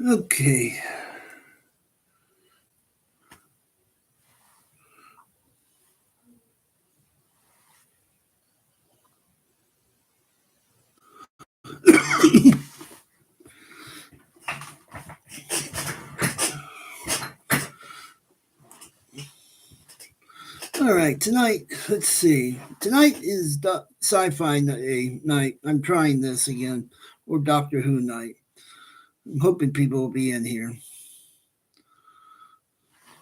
Okay. All right. Tonight, let's see. Tonight is sci-fi night. I'm trying this again, or Doctor Who night. I'm hoping people will be in here.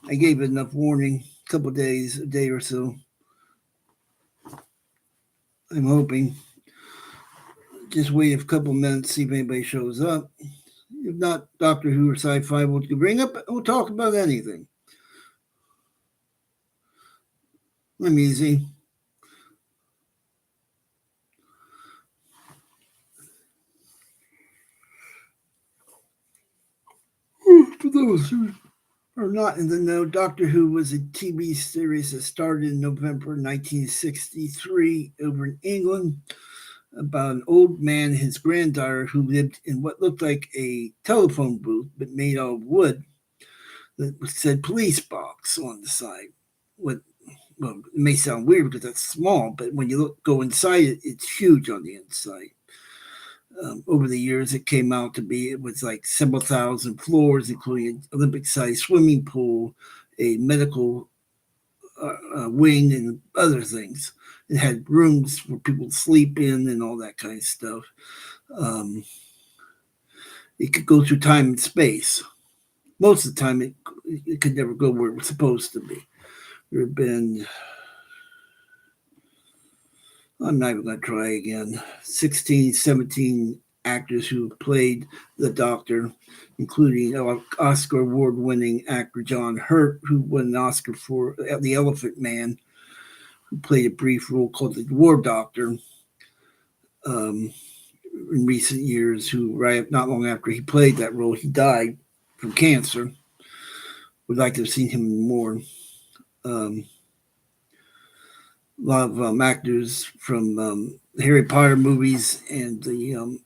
I gave it enough warning, a couple days, a day or so. I'm hoping. Just wait a couple minutes, see if anybody shows up. If not, Doctor Who or sci-fi, we'll talk about anything. I'm easy. For those who are not in the know, Doctor Who was a TV series that started in November 1963 over in England about an old man and his granddaughter who lived in what looked like a telephone booth but made out of wood that said police box on the side. What Well, it may sound weird because it's small, but when you go inside it, it's huge on the inside. Over the years, it was like several thousand floors, including an Olympic-sized swimming pool, a medical wing, and other things. It had rooms for people to sleep in and all that kind of stuff. Um, it could go through time and space. Most of the time, it could never go where it was supposed to be. There have been, I'm not even going to try again, 16, 17 actors who played the Doctor, including Oscar award winning actor John Hurt, who won an Oscar for The Elephant Man, who played a brief role called the War Doctor um, in recent years, who, right not long after he played that role, he died from cancer. Would like to have seen him more. Um, a lot of actors from Harry Potter movies and the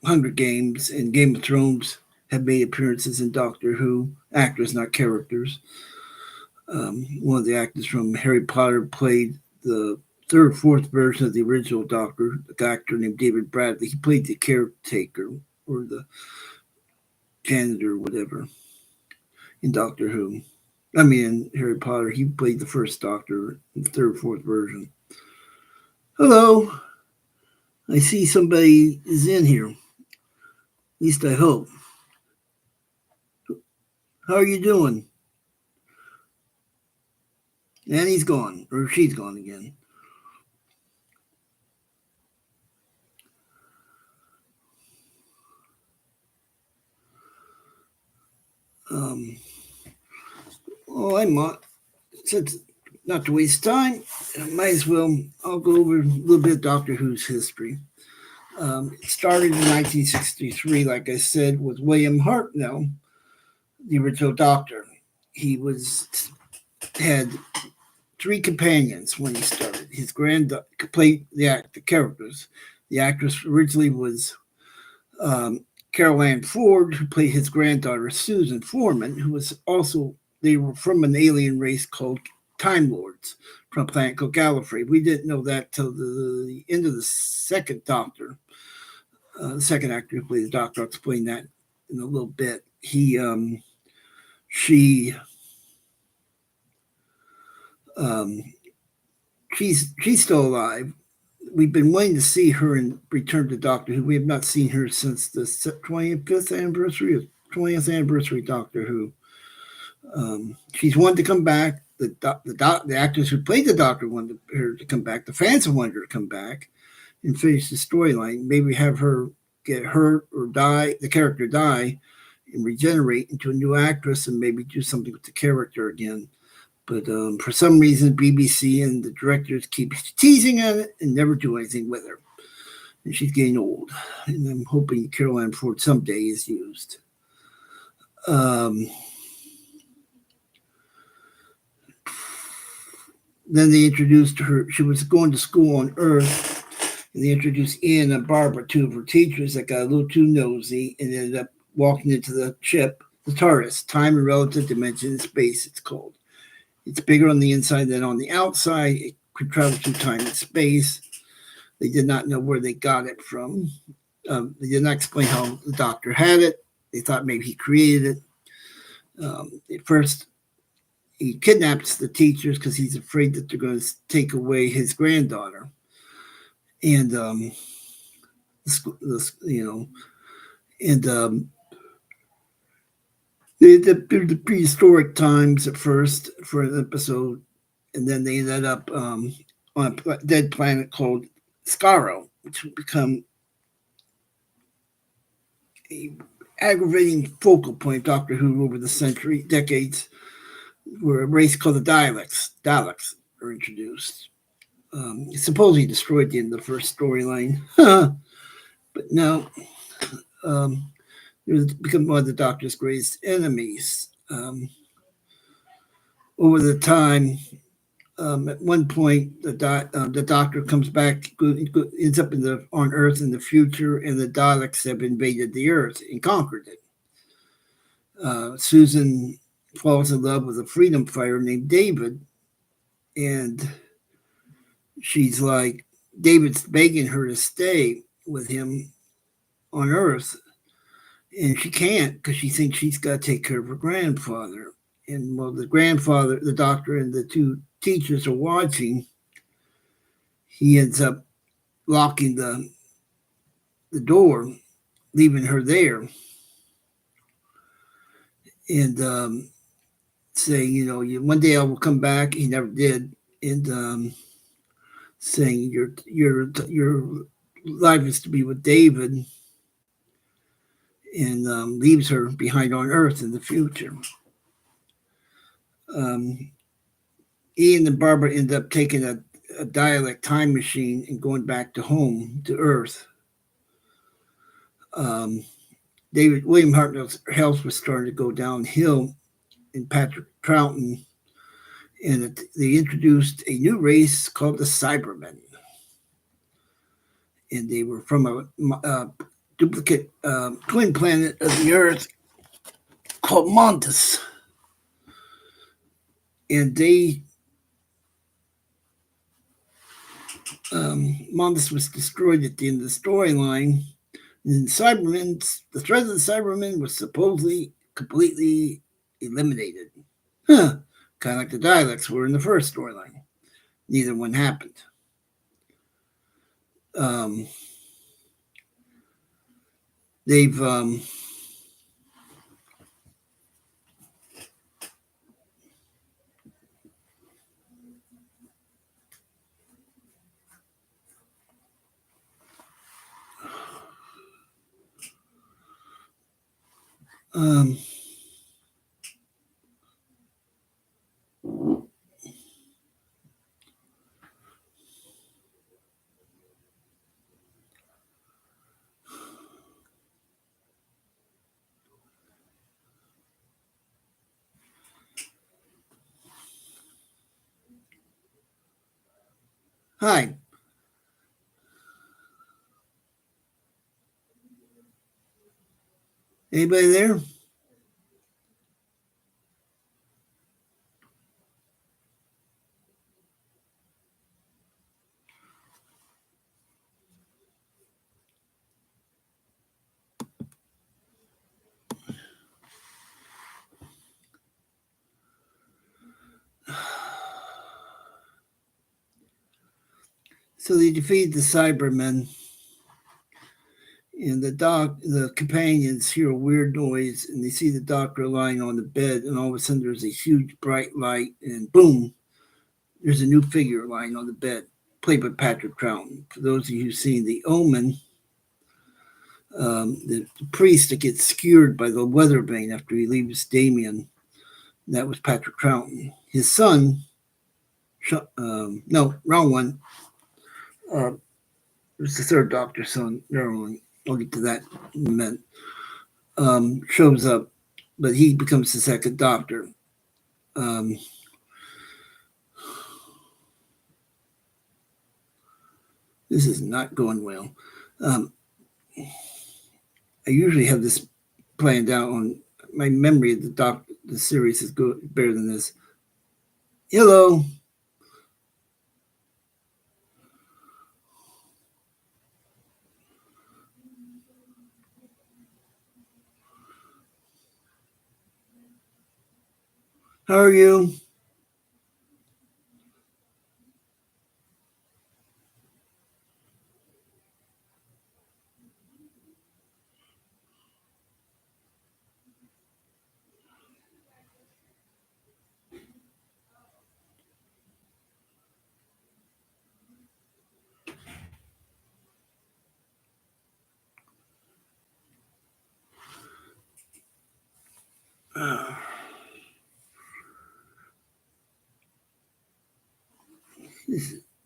Hunger Games and Game of Thrones have made appearances in Doctor Who, actors, not characters. One of the actors from Harry Potter played the third or fourth version of the original Doctor, the actor named David Bradley. He played the caretaker or the janitor or whatever in Doctor Who. I mean, in Harry Potter, he played the first Doctor in the third or fourth version. Hello. I see somebody is in here. At least I hope. How are you doing? And he's gone, or she's gone again. Um, well, I might, since not to waste time, I might as well, I'll go over a little bit of Doctor Who's history. It started in 1963, like I said, with William Hartnell, the original Doctor. He had three companions when he started. His granddaughter played the characters. The actress originally was Carol Ann Ford, who played his granddaughter Susan Foreman, who was also they were from an alien race called Time Lords from a planet called Gallifrey. We didn't know that till the end of the second Doctor. The second actor who played the Doctor, I'll explain that in a little bit. She, um, she's still alive. We've been waiting to see her in Return to Doctor Who. We have not seen her since the 25th anniversary or 20th anniversary Doctor Who. She's wanted to come back. The actors who played the Doctor wanted her to come back. The fans wanted her to come back and finish the storyline. Maybe have her get hurt or die, the character die, and regenerate into a new actress and maybe do something with the character again. But for some reason, BBC and the directors keep teasing on it and never do anything with her. And she's getting old. And I'm hoping Carol Ann Ford someday is used. Then they introduced her. She was going to school on Earth. And they introduced Ian and Barbara, two of her teachers that got a little too nosy and ended up walking into the ship, the TARDIS, time and relative dimension in space, it's called. It's bigger on the inside than on the outside. It could travel through time and space. They did not know where they got it from. They did not explain how the Doctor had it. They thought maybe he created it. At first, he kidnaps the teachers because he's afraid that they're going to take away his granddaughter. And they did the prehistoric times at first for an episode, and then they ended up on a dead planet called Skaro, which would become a aggravating focal point of Doctor Who over the decades, where a race called the Daleks were introduced. Supposedly destroyed the end of the first storyline, but no, it was become one of the Doctor's greatest enemies. Over the time, at one point, the Doctor comes back, ends up on Earth in the future, and the Daleks have invaded the Earth and conquered it. Susan falls in love with a freedom fighter named David, and she's like, David's begging her to stay with him on Earth, and she can't because she thinks she's got to take care of her grandfather. And while the grandfather, the Doctor, and the two teachers are watching, he ends up locking the door, leaving her there, and saying, one day I will come back. He never did, and saying your life is to be with David, and leaves her behind on Earth in the future. Ian and Barbara end up taking a Dalek time machine and going back to home, to Earth. William Hartnell's health was starting to go downhill in Patrick Troughton, and they introduced a new race called the Cybermen. And they were from a duplicate twin planet of the Earth called Montes. And Montes was destroyed at the end of the storyline. And the threat of the Cybermen was supposedly completely eliminated. Kind of like the Daleks were in the first storyline. Neither one happened. They've Hi. Anybody there? So they defeat the Cybermen, and the companions hear a weird noise, and they see the Doctor lying on the bed, and all of a sudden there's a huge bright light, and boom, there's a new figure lying on the bed, played by Patrick Troughton. For those of you who've seen The Omen, the priest that gets skewered by the Weatherbane after he leaves Damien, that was Patrick Troughton. His son, no, wrong one. It was the third Doctor's son. I'll get to that in a minute. Shows up, but he becomes the second Doctor. This is not going well. I usually have this planned out on my memory of the series is good, better than this. Hello. How are you?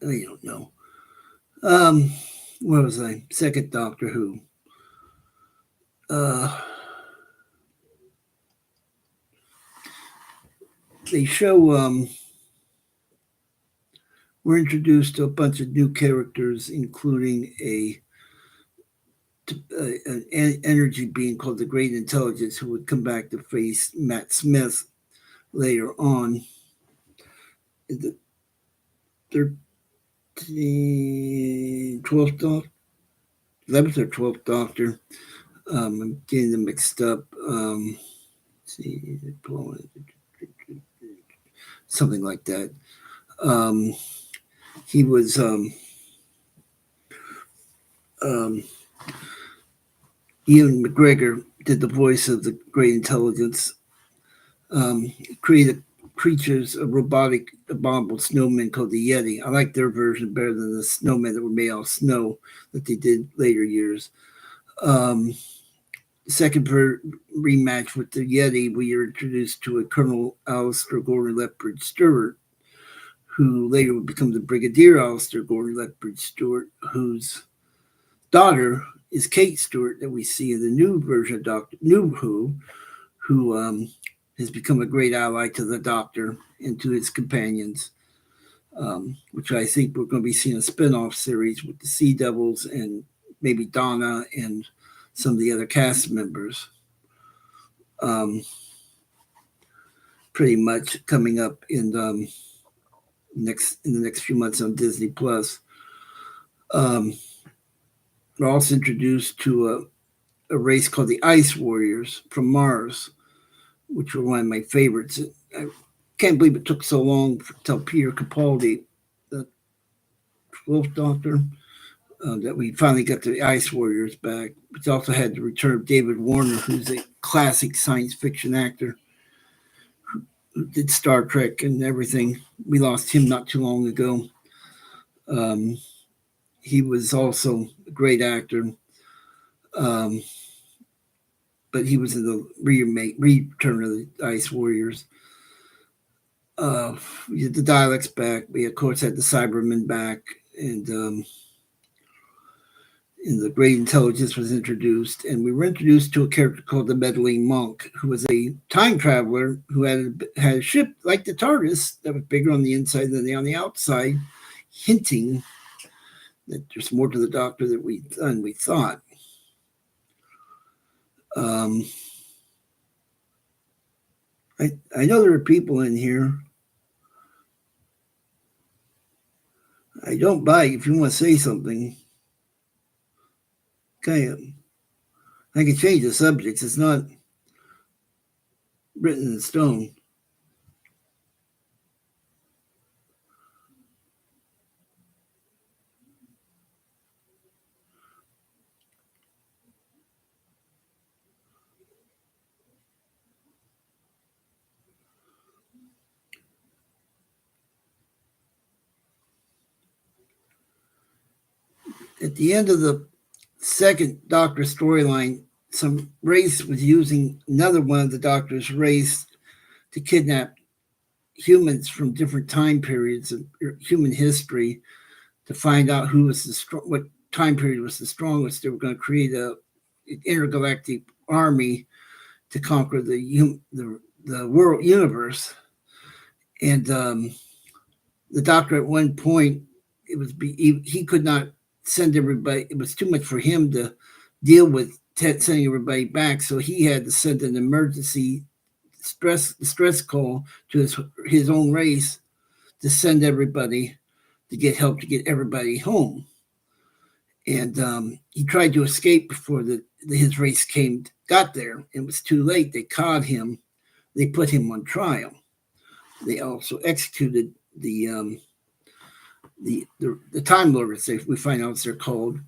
I don't know. Where was I? Second Doctor Who. Uh, they show we're introduced to a bunch of new characters, including an energy being called the Great Intelligence, who would come back to face Matt Smith later on. The 12th Doctor, 11th or 12th Doctor. I'm getting them mixed up. See, something like that. He was Ian McGregor did the voice of the Great Intelligence. Created creatures, a robotic abominable snowmen called the Yeti. I like their version better than the snowmen that were made out of snow that they did later years. Second rematch with the Yeti, we are introduced to a Colonel Alistair Gordon Lethbridge Stewart, who later would become the Brigadier Alistair Gordon Lethbridge Stewart, whose daughter is Kate Stewart that we see in the new version of Doctor New who has become a great ally to the Doctor and to his companions, which I think we're going to be seeing a spin-off series with the Sea Devils and maybe Donna and some of the other cast members. Pretty much coming up in the next few months on Disney Plus. We're also introduced to a race called the Ice Warriors from Mars, which were one of my favorites. I can't believe it took so long to tell Peter Capaldi, the 12th Doctor, that we finally got the Ice Warriors back. Which also had the return of David Warner, who's a classic science fiction actor who did Star Trek and everything. We lost him not too long ago. He was also a great actor. But he was in the return of the Ice Warriors. We had the Daleks back. We, of course, had the Cybermen back. And the Great Intelligence was introduced. And we were introduced to a character called the Meddling Monk, who was a time traveler who had a ship like the TARDIS that was bigger on the inside than on the outside, hinting that there's more to the Doctor than we thought. I know there are people in here. I don't bite if you want to say something. Okay. I can change the subjects. It's not written in stone. At the end of the second Doctor storyline, some race was using another one of the Doctor's race to kidnap humans from different time periods of human history to find out who was what time period was the strongest. They were going to create an intergalactic army to conquer the world universe. And the Doctor at one point, he could not send everybody. It was too much for him to deal with sending everybody back. So he had to send an emergency stress call to his own race to send everybody to get help to get everybody home. And he tried to escape before his race got there. It was too late. They caught him. They put him on trial. They also executed the Time Lords, we find out they're called,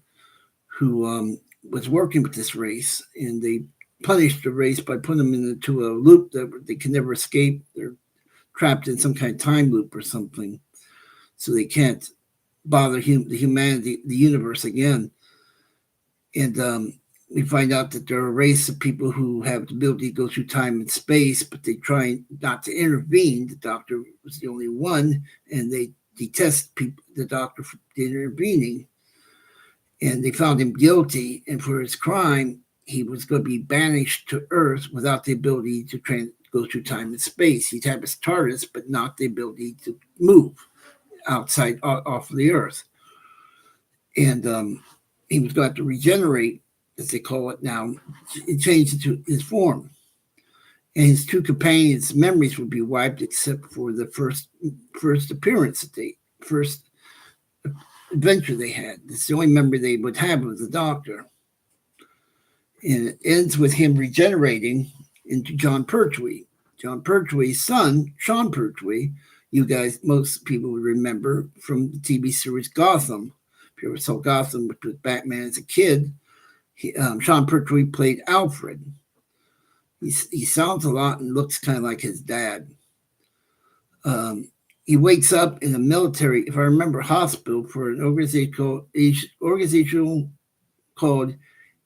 who was working with this race, and they punished the race by putting them into a loop that they can never escape. They're trapped in some kind of time loop or something, so they can't bother the humanity, the universe again. And we find out that there are a race of people who have the ability to go through time and space, but they try not to intervene. The Doctor was the only one, and they detest the Doctor for intervening. And they found him guilty, and for his crime, he was going to be banished to Earth without the ability to go through time and space. He'd have his TARDIS, but not the ability to move outside off of the Earth. And he was going to have to regenerate, as they call it now, and change into his form. And his two companions' memories would be wiped, except for the first appearance, first adventure they had. It's the only memory they would have of the Doctor. And it ends with him regenerating into Jon Pertwee. Jon Pertwee's son, Sean Pertwee, you guys, most people would remember from the TV series Gotham. If you ever saw Gotham with Batman as a kid, Sean Pertwee played Alfred. He sounds a lot and looks kind of like his dad. He wakes up in a military, if I remember, hospital for an organization called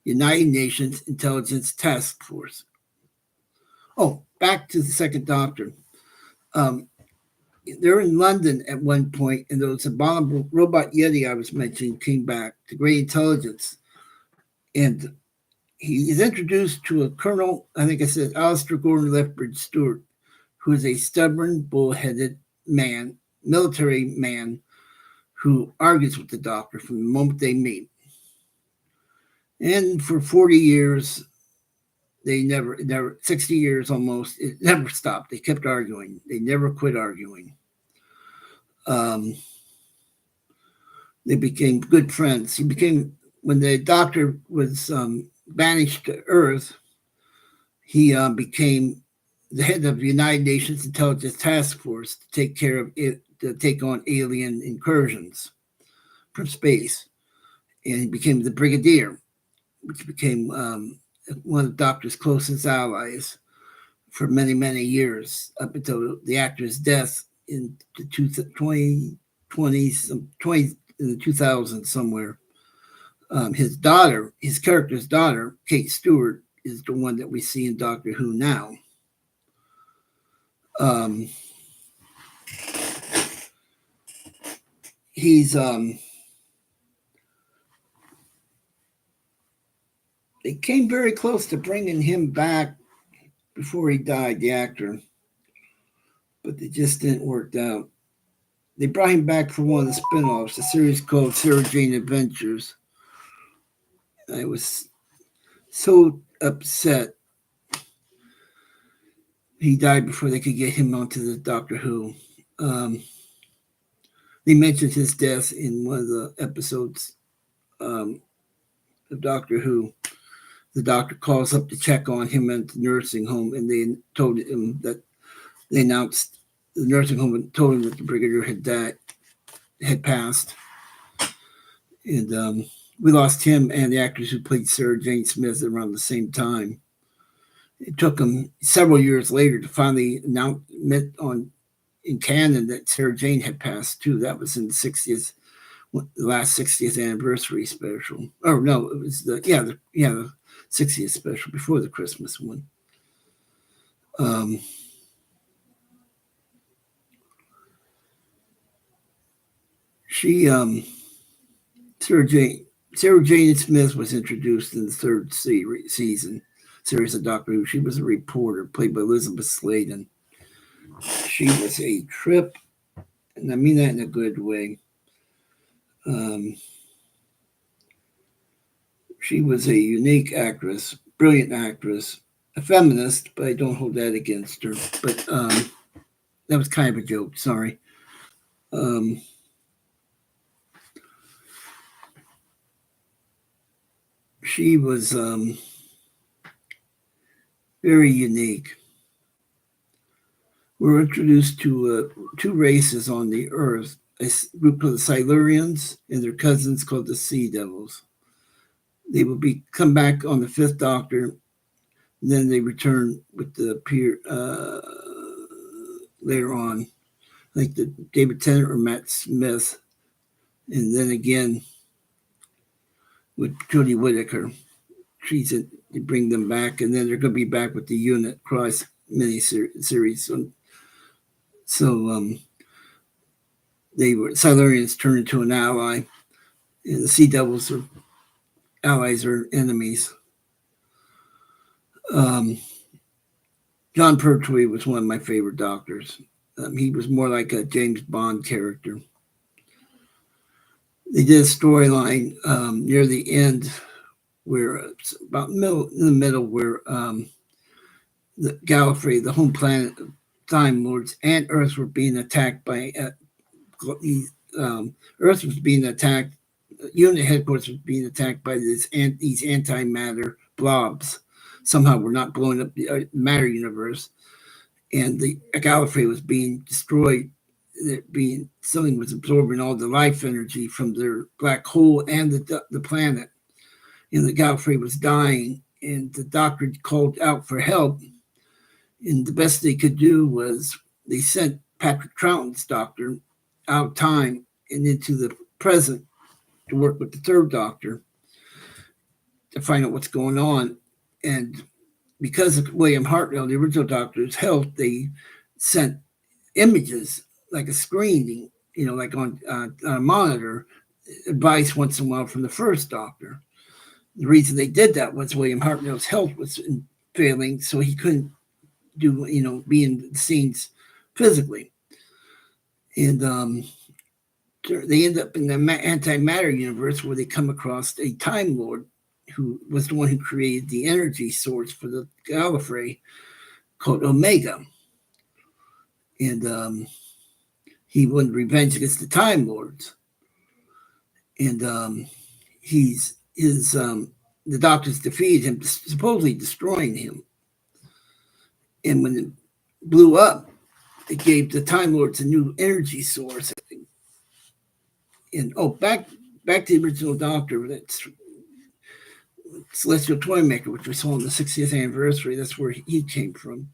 United Nations Intelligence Task Force. Oh, back to the Second Doctor. They're in London at one point, and those abominable robot Yeti I was mentioning came back, the Great Intelligence. And he is introduced to a colonel, I think I said, Alistair Gordon Lethbridge Stewart, who is a stubborn, bull-headed man, military man, who argues with the Doctor from the moment they meet. And for 40 years, they never 60 years almost, it never stopped. They kept arguing. They never quit arguing. They became good friends. When the Doctor was banished to Earth, he became the head of the United Nations Intelligence Task Force to take care of it, to take on alien incursions from space. And he became the Brigadier, which became one of the Doctor's closest allies for many, many years, up until the actor's death in the 2020s, in the 2000s somewhere. His character's daughter, Kate Stewart, is the one that we see in Doctor Who now. They came very close to bringing him back before he died, the actor, but it just didn't work out. They brought him back for one of the spin-offs, a series called Sarah Jane Adventures. I was so upset he died before they could get him onto the Doctor Who. They mentioned his death in one of the episodes of Doctor Who. The Doctor calls up to check on him at the nursing home, and they told him that they announced the nursing home and told him that the Brigadier had passed. And we lost him and the actress who played Sarah Jane Smith around the same time. It took them several years later to finally announce in canon that Sarah Jane had passed too. That was in the last 60th anniversary special. Oh no, it was the 60th special before the Christmas one. Sarah Jane Smith was introduced in the third series of Doctor Who. She was a reporter played by Elizabeth Sladen. She was a trip, and I mean that in a good way. She was a unique actress, brilliant actress, a feminist, but I don't hold that against her. But that was kind of a joke. Sorry. She was very unique. We're introduced to two races on the Earth, a group called the Silurians and their cousins called the Sea Devils. They will come back on the Fifth Doctor, and then they return with the later on, like the David Tennant or Matt Smith, and then again with Jodie Whittaker. They bring them back, and then they're going to be back with the Unit Cross miniseries. So they were Silurians turned into an ally, and the Sea Devils are allies or enemies. John Pertwee was one of my favorite Doctors. He was more like a James Bond character. They did a storyline near the end where it's about in the middle where the Gallifrey, the home planet of Time Lords, and Earth were being attacked by Earth was being attacked. Unit headquarters was being attacked by these antimatter blobs. Somehow we're not blowing up the matter universe, and the Gallifrey was being destroyed. Something was absorbing all the life energy from their black hole and the planet, and the Gallifrey was dying. And the Doctor called out for help, and the best they could do was they sent Patrick Troughton's Doctor out of time and into the present to work with the Third Doctor to find out what's going on. And because of William Hartnell, the original Doctor's health, they sent images like a screening, like on a monitor, advice once in a while from the First Doctor. The reason they did that was William Hartnell's health was failing, so he couldn't be in the scenes physically. And they end up in the antimatter universe where they come across a Time Lord who was the one who created the energy source for the Gallifrey called Omega. And he wanted revenge against the Time Lords. And the Doctors defeated him, supposedly destroying him. And when it blew up, it gave the Time Lords a new energy source. And back to the original Doctor, that's Celestial Toymaker, which we saw on the 60th anniversary. That's where he came from.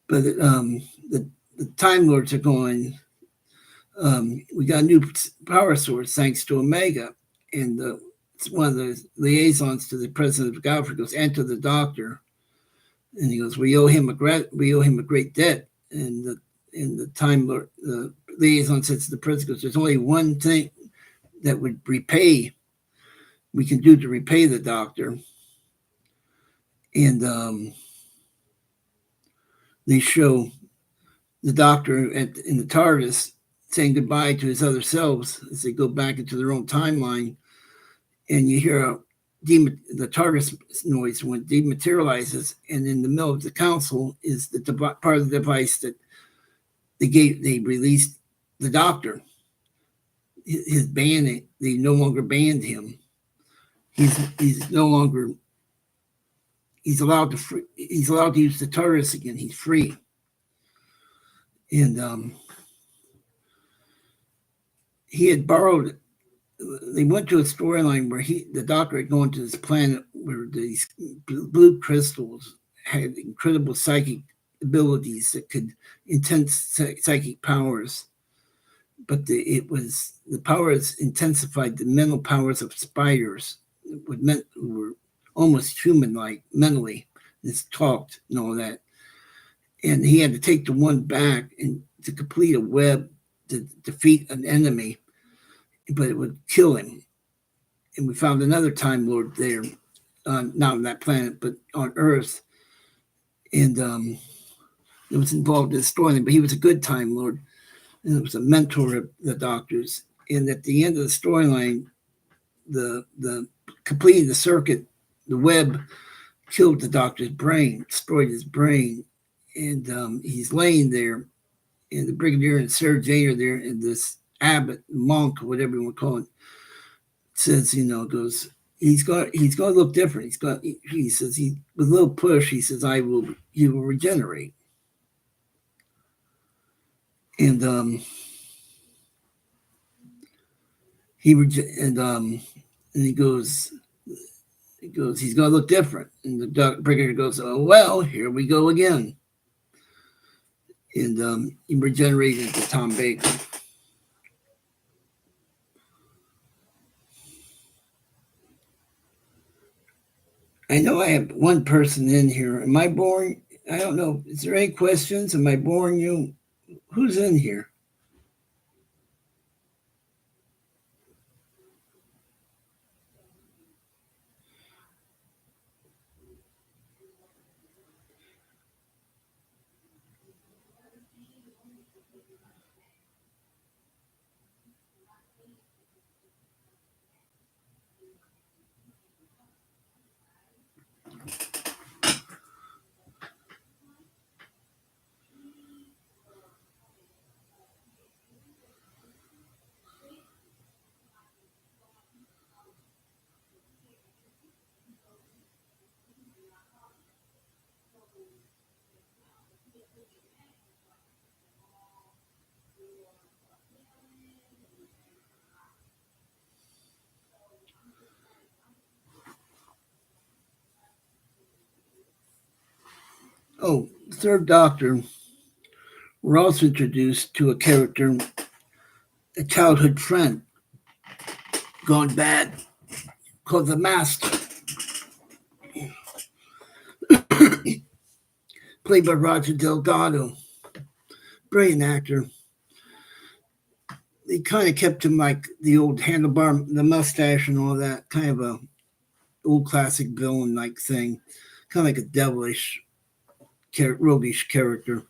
But the Time Lords are going, we got a new power source thanks to Omega. And it's one of the liaisons to the president of Gallifrey goes, and to the Doctor. And he goes, we owe him a great debt. And the Time Lord, the liaison says to the president, goes, there's only one thing that we can do to repay the Doctor. And they show the Doctor in the TARDIS saying goodbye to his other selves as they go back into their own timeline. And you hear the TARDIS noise when it dematerializes, and in the middle of the council is the part of the device that they released the Doctor. His banning, they no longer banned him. He's no longer. He's allowed to use the TARDIS again. He's free. And he had borrowed. They went to a storyline where the Doctor had gone to this planet where these blue crystals had incredible psychic abilities that could intense psychic powers, but the powers intensified the mental powers of spiders, who were almost human-like mentally, just talked and all that. And he had to take the one back and to complete a web to defeat an enemy, but it would kill him. And we found another Time Lord there, not on that planet, but on Earth. And it was involved in the story, but he was a good Time Lord. And it was a mentor of the Doctor's. And at the end of the storyline, the completing the circuit, the web killed the doctor's brain, destroyed his brain, and he's laying there, and the brigadier and Sarah Jane are there, and this abbot, monk, whatever you want to call it, says, goes, he's going to look different. He says, with a little push, he says, he will regenerate. And he goes, he's going to look different. And the brigadier goes, oh, well, here we go again. And he regenerated into Tom Baker. I know I have one person in here. Am I boring? I don't know. Is there any questions? Am I boring you? Who's in here? Oh, the third Doctor, we're also introduced to a character, a childhood friend, gone bad, called the Master, played by Roger Delgado. Brilliant actor. They kind of kept him like the old handlebar, the mustache and all that, kind of a old classic villain-like thing, kind of like a devilish, roguish character.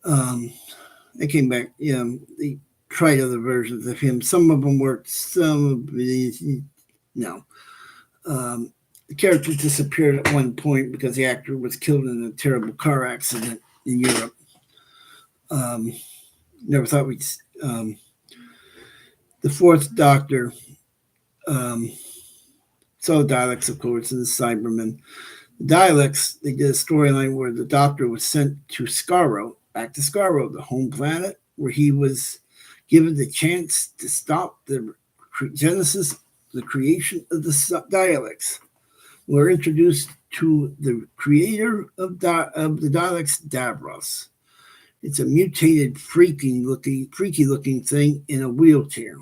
They came back, they tried other versions of him. Some of them worked, some of these, no. The character disappeared at one point because the actor was killed in a terrible car accident in Europe. Never thought we'd. The fourth Doctor saw Daleks, of course, and the Cybermen. The Daleks, they did a storyline where the Doctor was sent to Skaro, back to Skaro, the home planet, where he was given the chance to stop the genesis, the creation of the Daleks. We're introduced to the creator of the Daleks, Davros. It's a mutated, freaky looking thing in a wheelchair.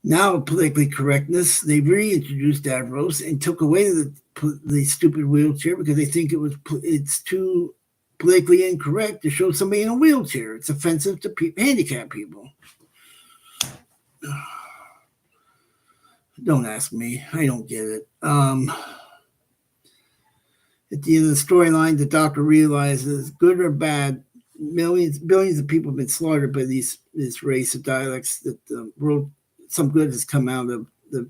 Now, politically correctness, they reintroduced Davros and took away the stupid wheelchair because they think it's too politically incorrect to show somebody in a wheelchair. It's offensive to handicapped people. Don't ask me. I don't get it. At the end of the storyline, the Doctor realizes, good or bad, billions of people have been slaughtered by this race of Daleks, that the world, some good has come out of the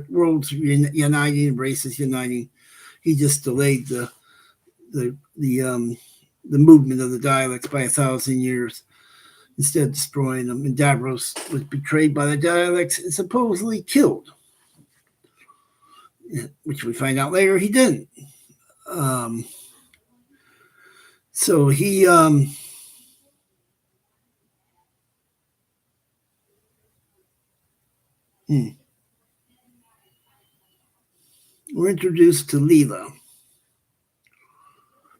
world's uniting, races uniting. He just delayed the movement of the Daleks by 1,000 years, instead of destroying them. And Davros was betrayed by the Daleks and supposedly killed, which we find out later he didn't. So he we're introduced to Leela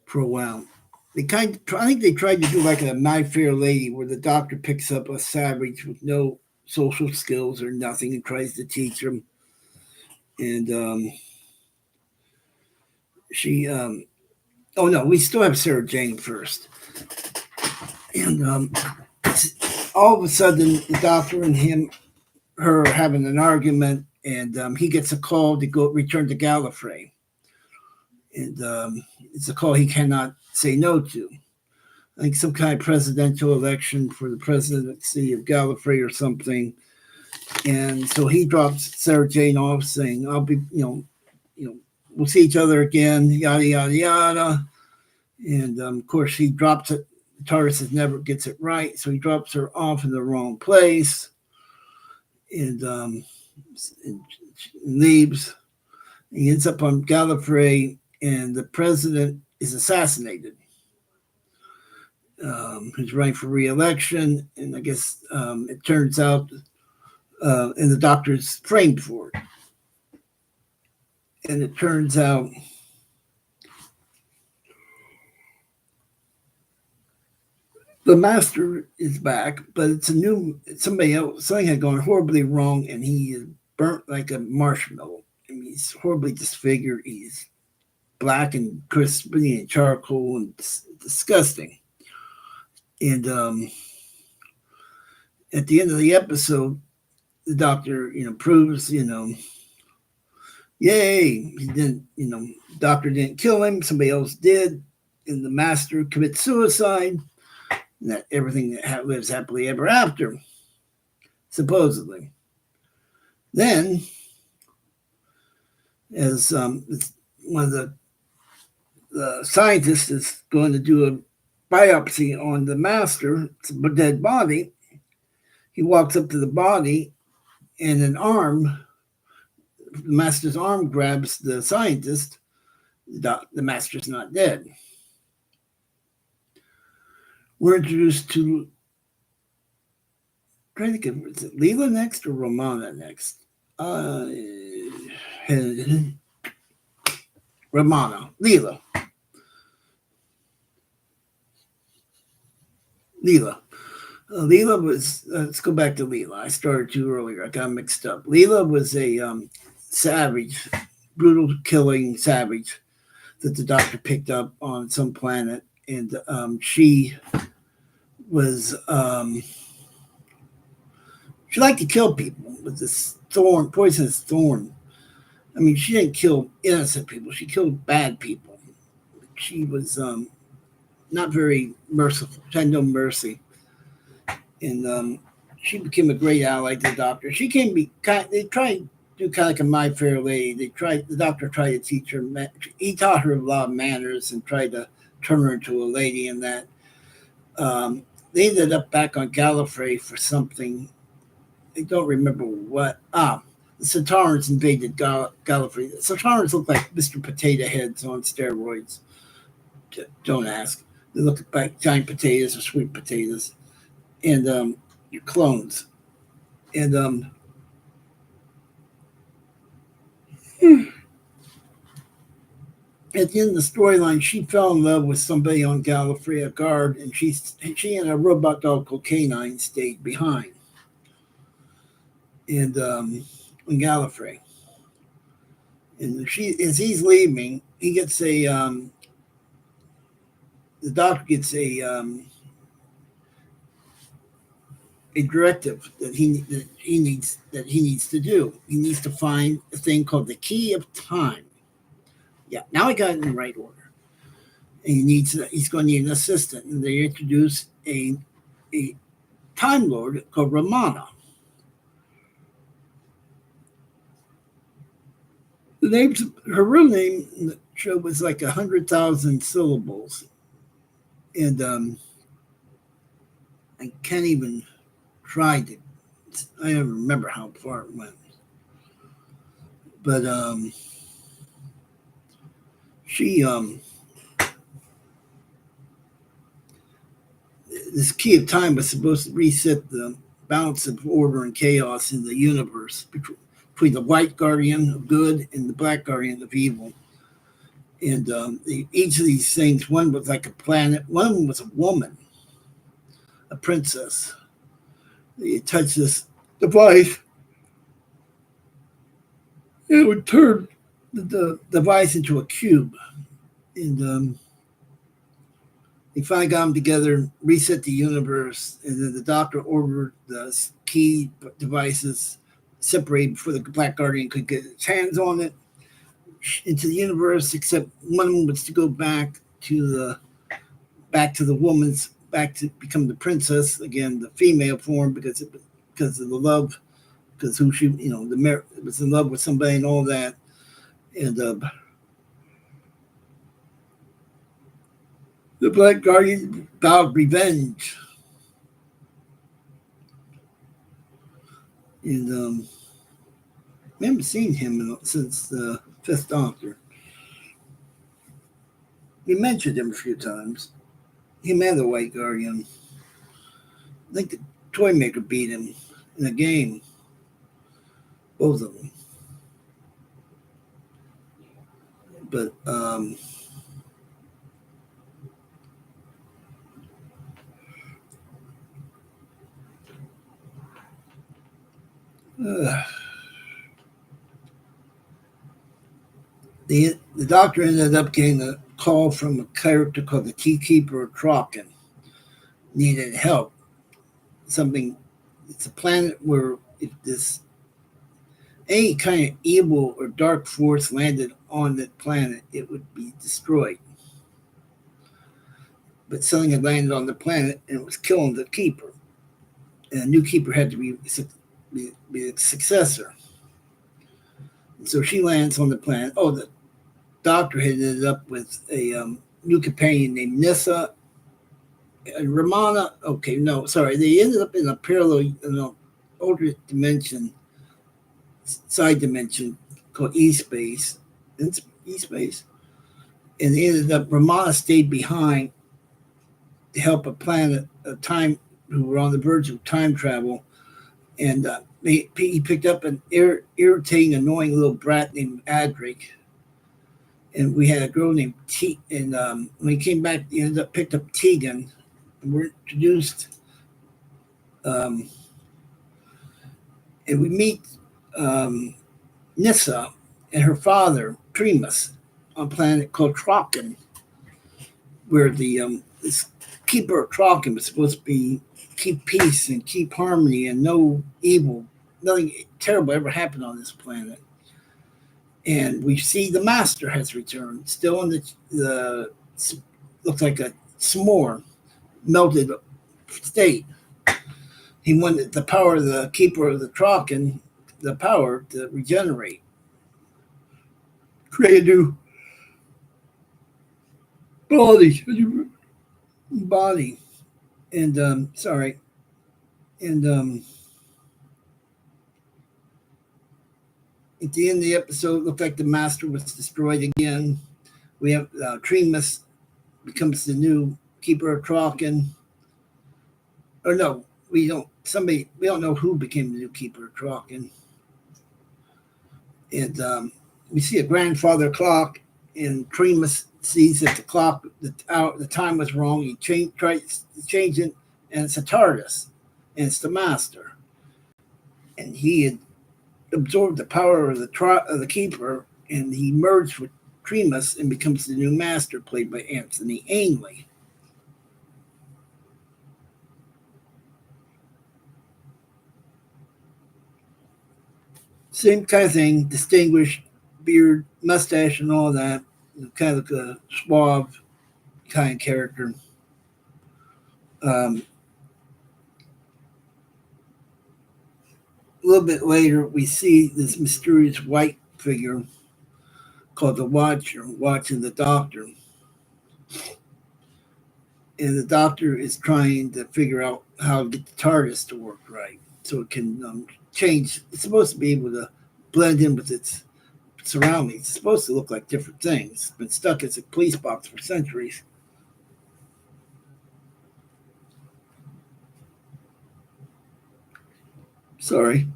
for a while. I think they tried to do like a My Fair Lady, where the Doctor picks up a savage with no social skills or nothing and tries to teach him. And she, oh no, we still have Sarah Jane first. And all of a sudden, the Doctor and her are having an argument, and he gets a call to return to Gallifrey. And it's a call he cannot say no to. I think some kind of presidential election for the presidency of Gallifrey or something. And so he drops Sarah Jane off, saying, "I'll be, we'll see each other again." Yada yada yada. And of course, he drops it. TARDIS never gets it right, so he drops her off in the wrong place, and leaves. He ends up on Gallifrey, and the president is assassinated. He's running for re-election, and I guess it turns out, and the doctor's framed for it. And it turns out the master is back, but it's somebody else. Something had gone horribly wrong, and he is burnt like a marshmallow. I mean, he's horribly disfigured. He's black and crispy and charcoal and disgusting. And at the end of the episode, the doctor, proves, yay, he didn't, doctor didn't kill him, somebody else did, and the master commits suicide, and that everything that lives happily ever after, supposedly. Then, as one of the scientists is going to do a biopsy on the master, it's a dead body, he walks up to the body, and the master's arm grabs the scientist. The master's not dead. We're introduced to, trying to think, is it Leela next or Romana next? Romana. Leela. Leela was, let's go back to Leela. I started too earlier. I got mixed up. Leela was a savage, brutal killing savage that the doctor picked up on some planet. And she was, she liked to kill people with this poisonous thorn. I mean, she didn't kill innocent people. She killed bad people. She was not very merciful. She had no mercy. And she became a great ally to the doctor. They tried to do kind of like a My Fair Lady. The doctor tried to teach her, he taught her a lot of manners and tried to turn her into a lady, and that. They ended up back on Gallifrey for something. I don't remember what. The Sontarans invaded Gallifrey. The Sontarans look like Mr. Potato Heads on steroids. Don't ask. They look like giant potatoes or sweet potatoes. And your clones. And at the end of the storyline, she fell in love with somebody on Gallifrey, a guard, and she and a robot dog called K9 stayed behind. And on Gallifrey. And as he's leaving, he gets the doctor gets a directive that he needs to do. He needs to find a thing called the Key of Time. Yeah, now I got it in the right order. And he's going to need an assistant, and they introduce a Time Lord called Romana. Her real name in the show was like 100,000 syllables, and I can't even try to. I don't remember how far it went, but she this Key of Time was supposed to reset the balance of order and chaos in the universe between the White Guardian of good and the Black Guardian of evil. And each of these things, one was like a planet, one of them was a woman, a princess. You touch this device, it would turn the device into a cube. And they finally got them together, reset the universe, and then the doctor ordered the key devices separated before the Black Guardian could get its hands on it into the universe, except one of them was to go back to the back to become the princess again, the female form, because of the love because who she, was in love with somebody and all that. And the Black Guardian vowed revenge. And we haven't seen him since the Fifth Doctor. We mentioned him a few times. Him and the White Guardian. I think the Toy Maker beat him in a game. Both of them. But the Doctor ended up getting a call from a character called the Keykeeper of Trocken. Needed help. It's a planet where if any kind of evil or dark force landed on that planet, it would be destroyed. But something had landed on the planet and it was killing the keeper. And a new keeper had to be a successor. And so she lands on the planet. Oh, the Doctor had ended up with a new companion named Nyssa and Romana. Okay, no, sorry. They ended up in a parallel, alternate dimension, side dimension called E-Space. It's E-Space. And they ended up, Romana stayed behind to help a planet, who were on the verge of time travel. And he picked up an irritating, annoying little brat named Adric. And we had a girl named T. And when he came back, he ended up picked up Tegan. And we're introduced. And we meet Nyssa and her father, Primus, on a planet called Trocken, where this Keeper of Trocken was supposed to keep peace and keep harmony and no evil, nothing terrible ever happened on this planet. And we see the Master has returned, still in the looks like a s'more, melted state. He wanted the power of the Keeper of the Trocken, the power to regenerate, create a new body. And at the end of the episode, it looked like the Master was destroyed again. We have Tremas becomes the new Keeper of Trocken. Or no, we don't know who became the new Keeper of Trocken. And we see a grandfather clock, and Tremas sees that the time was wrong. He tries to change it, and it's a TARDIS, and it's the Master. And he had absorbed the power of the Keeper, and he merged with Tremas and becomes the new Master, played by Anthony Ainley. Same kind of thing, distinguished beard, mustache, and all that. Kind of like a suave kind of character. A little bit later, we see this mysterious white figure called the Watcher watching the Doctor. And the Doctor is trying to figure out how to get the TARDIS to work right so it can change. It's supposed to be able to blend in with its surroundings. It's supposed to look like different things. It's been stuck as a police box for centuries. Sorry.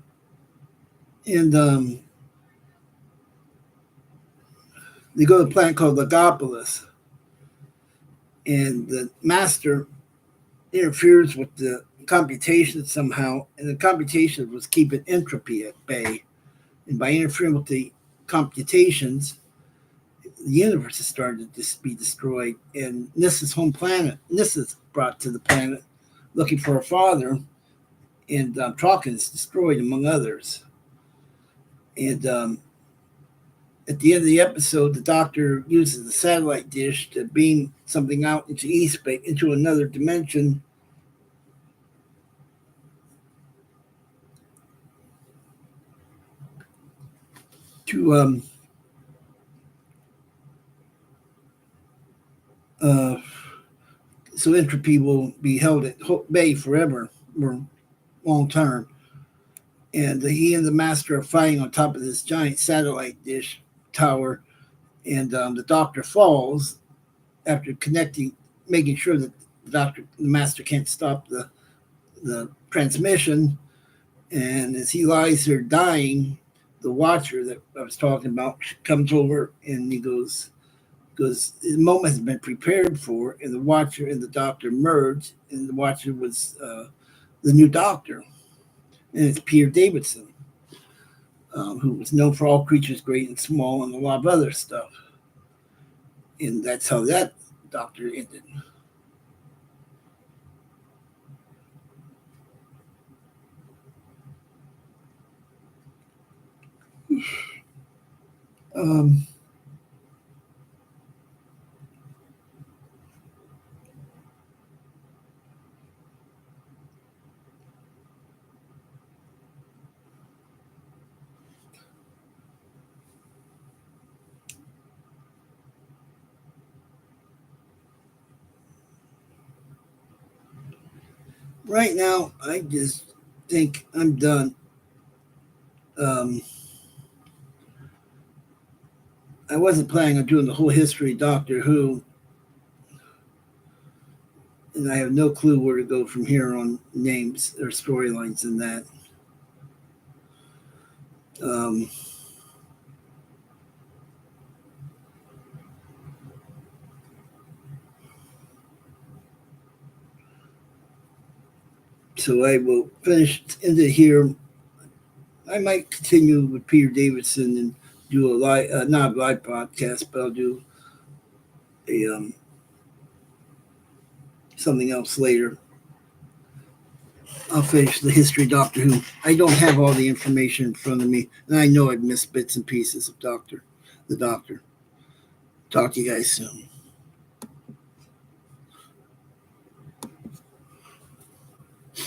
And they go to a planet called Legopolis. And the Master interferes with the computations somehow. And the computations was keeping entropy at bay. And by interfering with the computations, the universe has started to be destroyed. And Nyssa's home planet, Nyssa's brought to the planet looking for her father. And Trocken is destroyed, among others. And at the end of the episode, the Doctor uses a satellite dish to beam something out into E-Space, into another dimension. to so entropy will be held at bay forever or long term. And he and the master are fighting on top of this giant satellite dish tower, and the doctor falls after connecting, making sure that the master can't stop the transmission. And as he lies there dying, the watcher that I was talking about comes over and he goes, the moment has been prepared for, and the watcher and the doctor merge, and the watcher was the new doctor, and it's Peter Davidson, who was known for All Creatures Great and Small and a lot of other stuff. And that's how that doctor ended. Right now, I just think I'm done. I wasn't planning on doing the whole history of Doctor Who, and I have no clue where to go from here on names or storylines in that. So I will finish into here. I might continue with Peter Davidson and do a live, not a live podcast, but I'll do a something else later. I'll finish the history of Doctor Who. I don't have all the information in front of me, and I know I've missed bits and pieces of the Doctor. Talk to you guys soon.